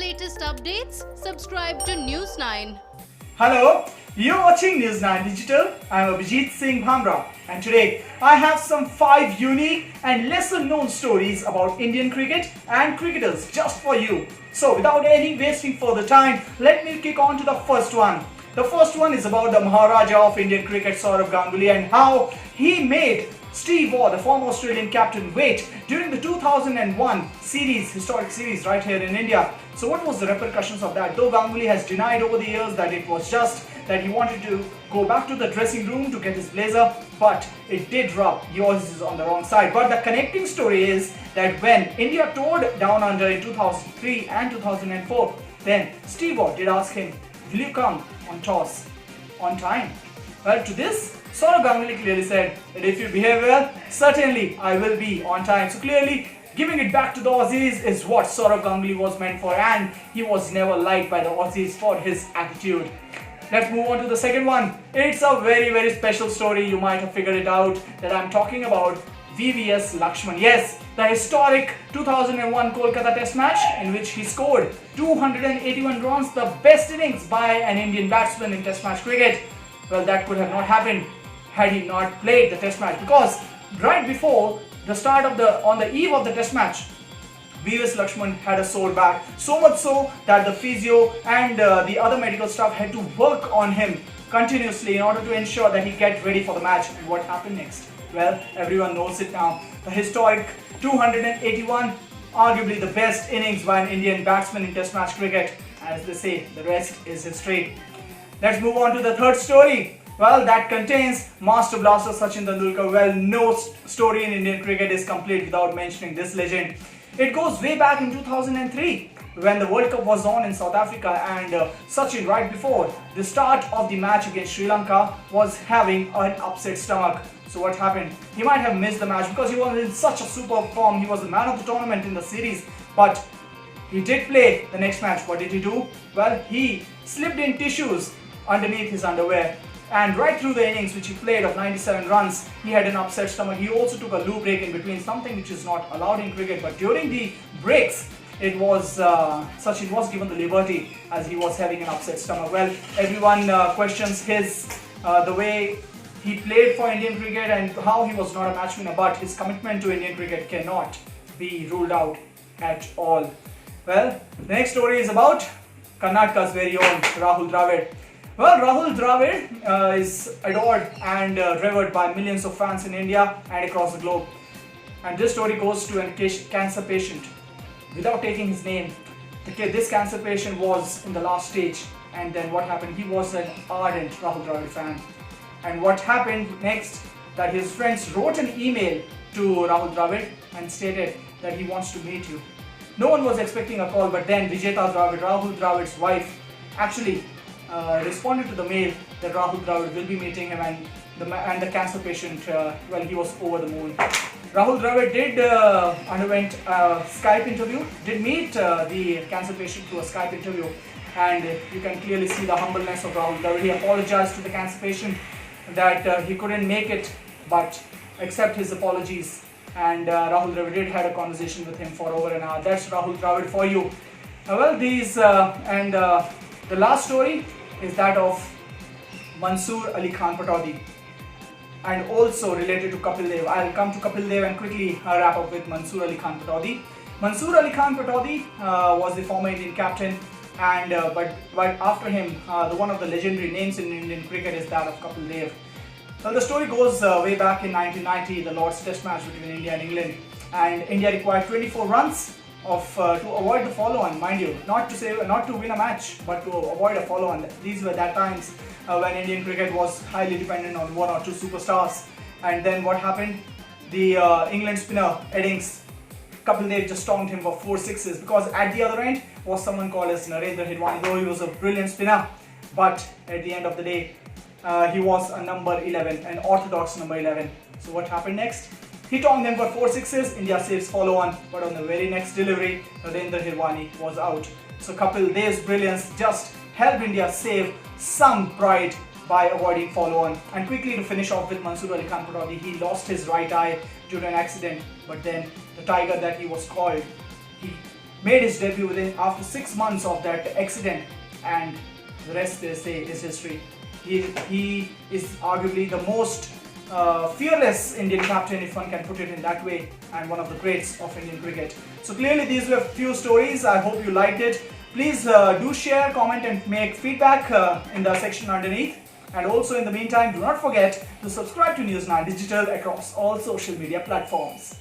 latest updates, subscribe to News 9. Hello, you're watching News 9 Digital. I'm Abhijit Singh Bhamra, and today I have some 5 unique and lesser known stories about Indian cricket and cricketers just for you. So without any wasting further time, let me kick on to the first one. The first one is about the Maharaja of Indian cricket, Sourav Ganguly, and how he made Steve Waugh, the former Australian captain, wait during the 2001 series, historic series right here in India. So what was the repercussions of that? Though Ganguly has denied over the years that it was just that he wanted to go back to the dressing room to get his blazer, but it did rub. Yours is on the wrong side. But the connecting story is that when India toured down under in 2003 and 2004, then Steve Waugh did ask him, will you come on toss on time? Well, to this, Sourav Ganguly clearly said that if you behave well, certainly I will be on time. So clearly, giving it back to the Aussies is what Sourav Ganguly was meant for, and he was never liked by the Aussies for his attitude. Let's move on to the second one. It's a very special story. You might have figured it out that I'm talking about VVS Lakshman. Yes, the historic 2001 Kolkata Test match in which he scored 281 runs, the best innings by an Indian batsman in Test match cricket. Well, that could have not happened had he not played the Test match, because right before the start of on the eve of the Test match, VVS Lakshman had a sore back, so much so that the physio and the other medical staff had to work on him continuously in order to ensure that he get ready for the match. And what happened next? Well, everyone knows it now. The historic 281, arguably the best innings by an Indian batsman in Test match cricket. As they say, the rest is history. Let's move on to the third story. Well, that contains Master Blaster Sachin Tendulkar. Well, no story in Indian cricket is complete without mentioning this legend. It goes way back in 2003 when the World Cup was on in South Africa, and Sachin, right before the start of the match against Sri Lanka, was having an upset stomach. So what happened? He might have missed the match because he was in such a superb form. He was the man of the tournament in the series, but he did play the next match. What did he do? Well, he slipped in tissues underneath his underwear, and right through the innings which he played of 97 runs, he had an upset stomach. He also took a loo break in between, something which is not allowed in cricket, but during the breaks, it was Sachin was given the liberty as he was having an upset stomach. Well, everyone questions the way he played for Indian cricket and how he was not a match winner, but his commitment to Indian cricket cannot be ruled out at all. Well, the next story is about Karnataka's very own Rahul Dravid. Well, Rahul Dravid is adored and revered by millions of fans in India and across the globe. And this story goes to a cancer patient. Without taking his name, this cancer patient was in the last stage, and then what happened? He was an ardent Rahul Dravid fan. And what happened next? That his friends wrote an email to Rahul Dravid and stated that he wants to meet you. No one was expecting a call, but then Vijeta Dravid, Rahul Dravid's wife, actually responded to the mail that Rahul Dravid will be meeting him, and the cancer patient, well, he was over the moon. Rahul Dravid did underwent a Skype interview, did meet the cancer patient through a Skype interview, and you can clearly see the humbleness of Rahul Dravid. He apologized to the cancer patient that he couldn't make it, but accept his apologies. And Rahul Dravid did had a conversation with him for over an hour. That's Rahul Dravid for you. The last story is that of Mansoor Ali Khan Pataudi, and also related to Kapil Dev. I'll come to Kapil Dev and quickly wrap up with Mansoor Ali Khan Pataudi. Mansoor Ali Khan Pataudi was the former Indian captain, and but after him, one of the legendary names in Indian cricket is that of Kapil Dev. Well, the story goes way back in 1990, the Lord's Test match between India and England, and India required 24 runs to avoid the follow-on, mind you, not to win a match, but to avoid a follow-on. These were that times when Indian cricket was highly dependent on one or two superstars. And then what happened? The England spinner Eddings, Kapil Dev just stormed him for 4 sixes, because at the other end was someone called as Narendra Hirwani. Though he was a brilliant spinner, but at the end of the day, he was a number 11, an orthodox number 11. So what happened next? He tonged them for 4 sixes, India saves follow-on, but on the very next delivery, Narendra Hirwani was out. So Kapil Dev's brilliance just helped India save some pride by avoiding follow-on. And quickly to finish off with Mansoor Ali Khan Pataudi, he lost his right eye due to an accident, but then the tiger that he was called, he made his debut after 6 months of that accident, and the rest they say is history. He is arguably the most fearless Indian captain, if one can put it in that way, and one of the greats of Indian cricket. So clearly these were few stories. I hope you liked it. Please do share, comment and make feedback in the section underneath. And also in the meantime, do not forget to subscribe to News9 Digital across all social media platforms.